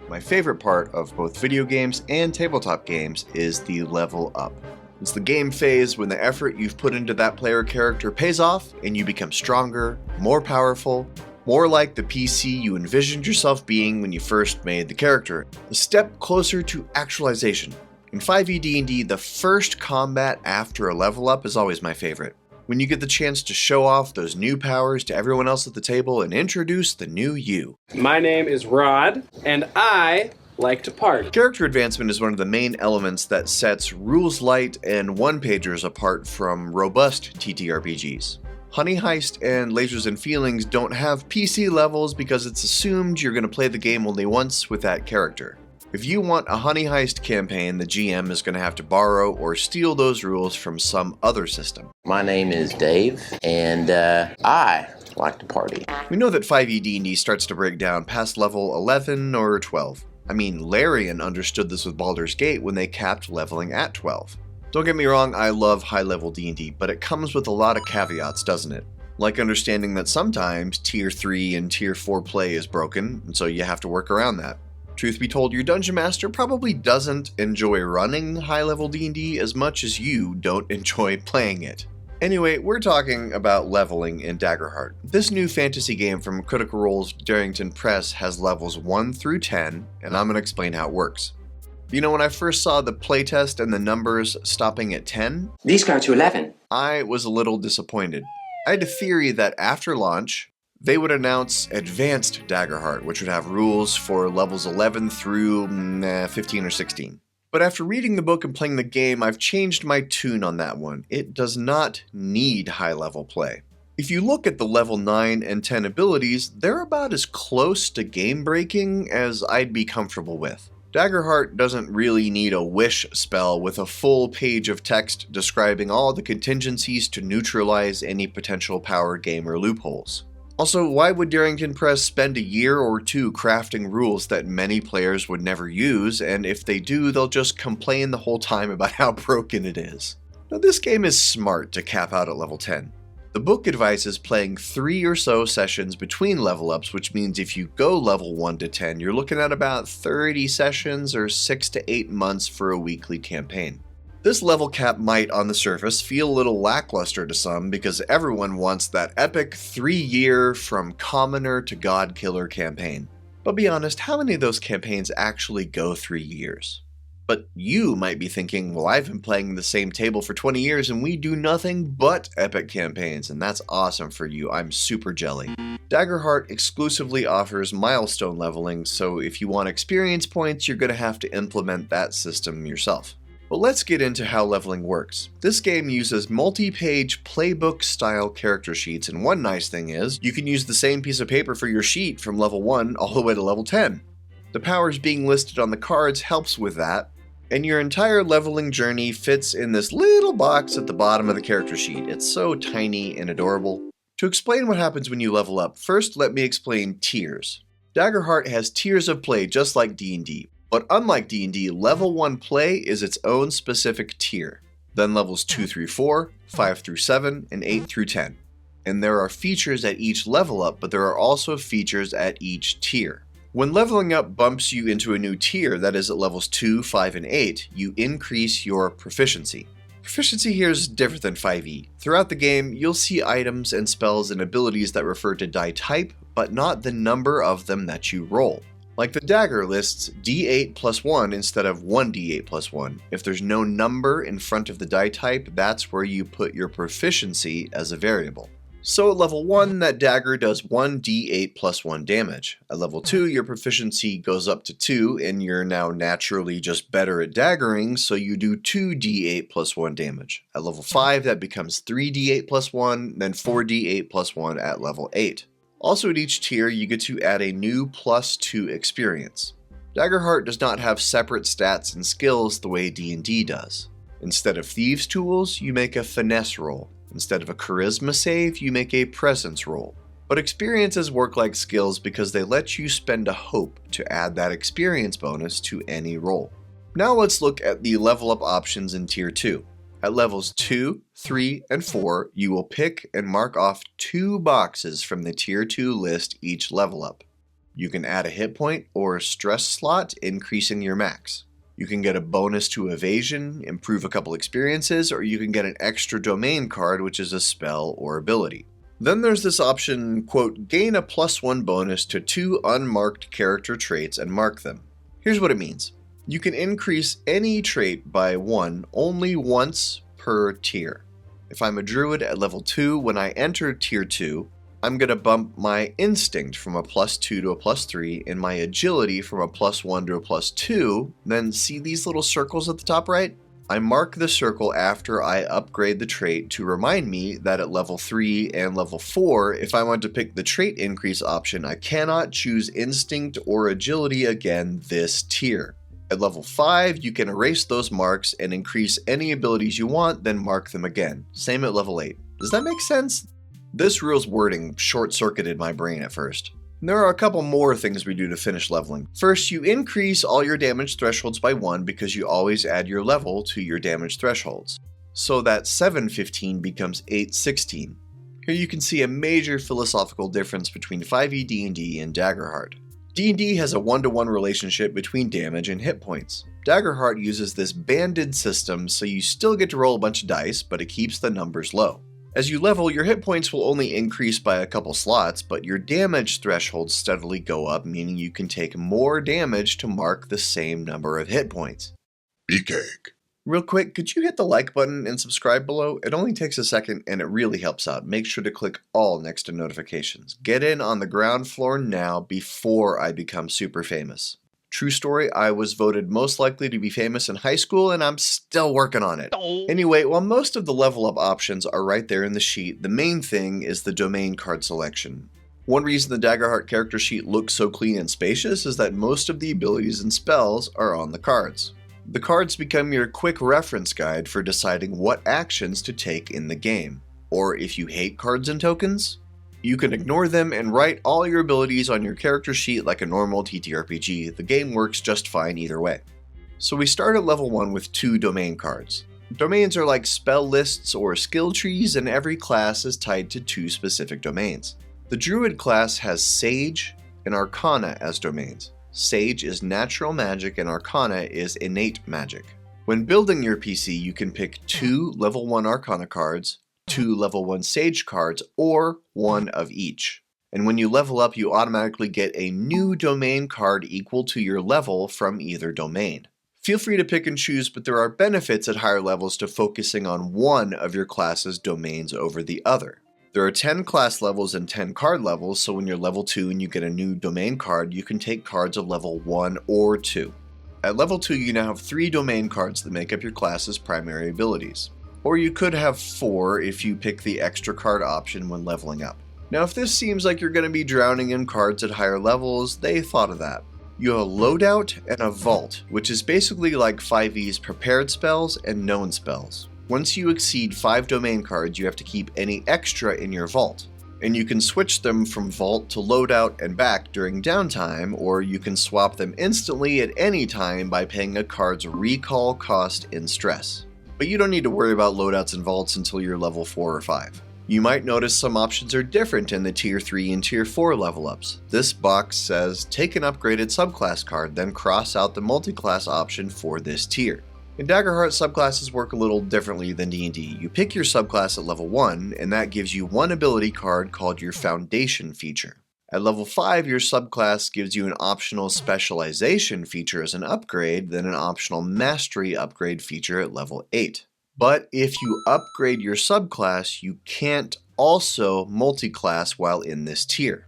My favorite part of both video games and tabletop games is the level up. It's the game phase when the effort you've put into that player character pays off and you become stronger, more powerful, more like the PC you envisioned yourself being when you first made the character. A step closer to actualization. In 5e D&D, the first combat after a level up is always my favorite. When you get the chance to show off those new powers to everyone else at the table and introduce the new you. My name is Rod, and I like to party. Character advancement is one of the main elements that sets rules light and one-pagers apart from robust TTRPGs. Honey Heist and Lasers and Feelings don't have PC levels because it's assumed you're going to play the game only once with that character. If you want a Honey Heist campaign, the GM is going to have to borrow or steal those rules from some other system. My name is Dave, and I like to party. We know that 5e D&D starts to break down past level 11 or 12. I mean, Larian understood this with Baldur's Gate when they capped leveling at 12. Don't get me wrong, I love high-level D&D, but it comes with a lot of caveats, doesn't it? Like understanding that sometimes Tier 3 and Tier 4 play is broken, and so you have to work around that. Truth be told, your Dungeon Master probably doesn't enjoy running high-level D&D as much as you don't enjoy playing it. Anyway, we're talking about leveling in Daggerheart. This new fantasy game from Critical Role's Darrington Press has levels 1 through 10, and I'm going to explain how it works. You know, when I first saw the playtest and the numbers stopping at 10, these go to 11. I was a little disappointed. I had a theory that after launch, they would announce Advanced Daggerheart, which would have rules for levels 11 through 15 or 16. But after reading the book and playing the game, I've changed my tune on that one. It does not need high-level play. If you look at the level 9 and 10 abilities, they're about as close to game-breaking as I'd be comfortable with. Daggerheart doesn't really need a wish spell with a full page of text describing all the contingencies to neutralize any potential power gamer loopholes. Also, why would Darrington Press spend a year or two crafting rules that many players would never use, and if they do, they'll just complain the whole time about how broken it is? Now, this game is smart to cap out at level 10. The book advises playing 3 or so sessions between level ups, which means if you go level 1 to 10, you're looking at about 30 sessions or 6 to 8 months for a weekly campaign. This level cap might, on the surface, feel a little lackluster to some because everyone wants that epic 3-year from commoner to god killer campaign. But be honest, how many of those campaigns actually go 3 years? But you might be thinking, well, I've been playing the same table for 20 years and we do nothing but epic campaigns, and that's awesome for you. I'm super jelly. Daggerheart exclusively offers milestone leveling, so if you want experience points, you're going to have to implement that system yourself. But let's get into how leveling works. This game uses multi-page playbook-style character sheets, and one nice thing is, you can use the same piece of paper for your sheet from level 1 all the way to level 10. The powers being listed on the cards helps with that, and your entire leveling journey fits in this little box at the bottom of the character sheet. It's so tiny and adorable. To explain what happens when you level up, first let me explain tiers. Daggerheart has tiers of play just like D&D. But unlike D&D, level 1 play is its own specific tier. Then levels 2 through 4, 5 through 7, and 8 through 10. And there are features at each level up, but there are also features at each tier. When leveling up bumps you into a new tier, that is at levels 2, 5, and 8, you increase your proficiency. Proficiency here is different than 5e. Throughout the game, you'll see items and spells and abilities that refer to die type, but not the number of them that you roll. Like the dagger lists d8 plus 1 instead of 1d8 plus 1. If there's no number in front of the die type, that's where you put your proficiency as a variable. So at level 1, that dagger does 1d8 plus 1 damage. At level 2, your proficiency goes up to 2, and you're now naturally just better at daggering, so you do 2d8 plus 1 damage. At level 5, that becomes 3d8 plus 1, then 4d8 plus 1 at level 8. Also at each tier, you get to add a new +2 experience. Daggerheart does not have separate stats and skills the way D&D does. Instead of Thieves' Tools, you make a Finesse roll. Instead of a Charisma save, you make a Presence roll. But experiences work like skills because they let you spend a hope to add that experience bonus to any roll. Now let's look at the level up options in Tier 2. At levels 2, 3, and 4, you will pick and mark off 2 boxes from the Tier 2 list each level up. You can add a hit point or a stress slot, increasing your max. You can get a bonus to evasion, improve a couple experiences, or you can get an extra domain card, which is a spell or ability. Then there's this option, quote, gain a +1 bonus to 2 unmarked character traits and mark them. Here's what it means. You can increase any trait by 1 only once per tier. If I'm a druid at level 2, when I enter tier 2, I'm going to bump my instinct from a +2 to a +3 and my agility from a +1 to a +2. Then see these little circles at the top right? I mark the circle after I upgrade the trait to remind me that at level 3 and level 4, if I want to pick the trait increase option, I cannot choose instinct or agility again this tier. At level 5, you can erase those marks and increase any abilities you want, then mark them again. Same at level 8. Does that make sense? This rule's wording short-circuited my brain at first. There are a couple more things we do to finish leveling. First, you increase all your damage thresholds by 1 because you always add your level to your damage thresholds. So that 715 becomes 816. Here you can see a major philosophical difference between 5e D&D and Daggerheart. D&D has a 1-to-1 relationship between damage and hit points. Daggerheart uses this banded system, so you still get to roll a bunch of dice, but it keeps the numbers low. As you level, your hit points will only increase by a couple slots, but your damage thresholds steadily go up, meaning you can take more damage to mark the same number of hit points. Beefcake. Real quick, could you hit the like button and subscribe below? It only takes a second and it really helps out. Make sure to click all next to notifications. Get in on the ground floor now before I become super famous. True story, I was voted most likely to be famous in high school and I'm still working on it. Anyway, while most of the level up options are right there in the sheet, the main thing is the domain card selection. One reason the Daggerheart character sheet looks so clean and spacious is that most of the abilities and spells are on the cards. The cards become your quick reference guide for deciding what actions to take in the game. Or if you hate cards and tokens, you can ignore them and write all your abilities on your character sheet like a normal TTRPG. The game works just fine either way. So we start at level 1 with 2 domain cards. Domains are like spell lists or skill trees, and every class is tied to 2 specific domains. The Druid class has Sage and Arcana as domains. Sage is natural magic and Arcana is innate magic. When building your PC, you can pick 2 level 1 Arcana cards, 2 level 1 Sage cards, or 1 of each. And when you level up, you automatically get a new domain card equal to your level from either domain. Feel free to pick and choose, but there are benefits at higher levels to focusing on one of your class's domains over the other. There are 10 class levels and 10 card levels, so when you're level 2 and you get a new domain card, you can take cards of level 1 or 2. At level 2, you now have 3 domain cards that make up your class's primary abilities. Or you could have 4 if you pick the extra card option when leveling up. Now if this seems like you're going to be drowning in cards at higher levels, they thought of that. You have a loadout and a vault, which is basically like 5e's prepared spells and known spells. Once you exceed 5 domain cards, you have to keep any extra in your vault. And you can switch them from vault to loadout and back during downtime, or you can swap them instantly at any time by paying a card's recall cost in stress. But you don't need to worry about loadouts and vaults until you're level 4 or 5. You might notice some options are different in the Tier 3 and Tier 4 level ups. This box says, take an upgraded subclass card, then cross out the multiclass option for this tier. In Daggerheart, subclasses work a little differently than D&D. You pick your subclass at level 1, and that gives you one ability card called your Foundation feature. At level 5, your subclass gives you an optional Specialization feature as an upgrade, then an optional Mastery upgrade feature at level 8. But if you upgrade your subclass, you can't also multiclass while in this tier.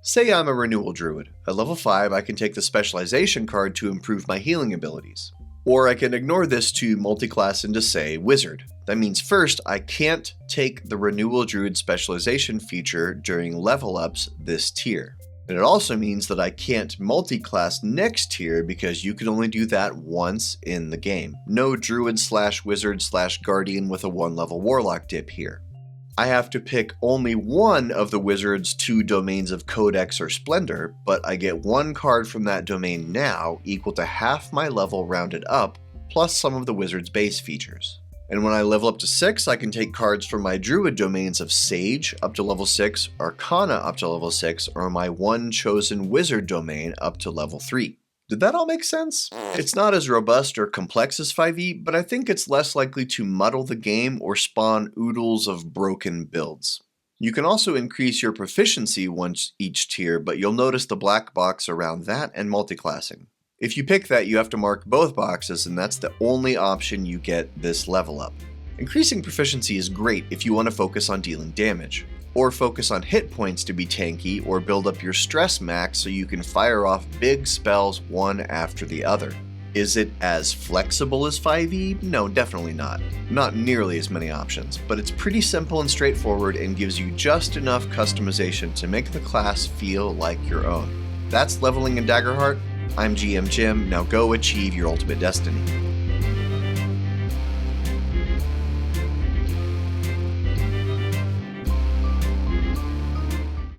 Say I'm a Renewal Druid. At level 5, I can take the Specialization card to improve my healing abilities. Or I can ignore this to multiclass into, say, Wizard. That means first, I can't take the Renewal Druid Specialization feature during level ups this tier. And it also means that I can't multiclass next tier because you can only do that once in the game. No Druid/Wizard/Guardian with a 1-level Warlock dip here. I have to pick only one of the Wizard's 2 domains of Codex or Splendor, but I get 1 card from that domain now equal to half my level rounded up, plus some of the Wizard's base features. And when I level up to 6, I can take cards from my Druid domains of Sage up to level 6, Arcana up to level 6, or my one chosen Wizard domain up to level 3. Did that all make sense? It's not as robust or complex as 5e, but I think it's less likely to muddle the game or spawn oodles of broken builds. You can also increase your proficiency once each tier, but you'll notice the black box around that and multiclassing. If you pick that, you have to mark both boxes, and that's the only option you get this level up. Increasing proficiency is great if you want to focus on dealing damage, or focus on hit points to be tanky, or build up your stress max so you can fire off big spells one after the other. Is it as flexible as 5e? No, definitely not. Not nearly as many options, but it's pretty simple and straightforward and gives you just enough customization to make the class feel like your own. That's leveling in Daggerheart. I'm GM Jim, now go achieve your ultimate destiny.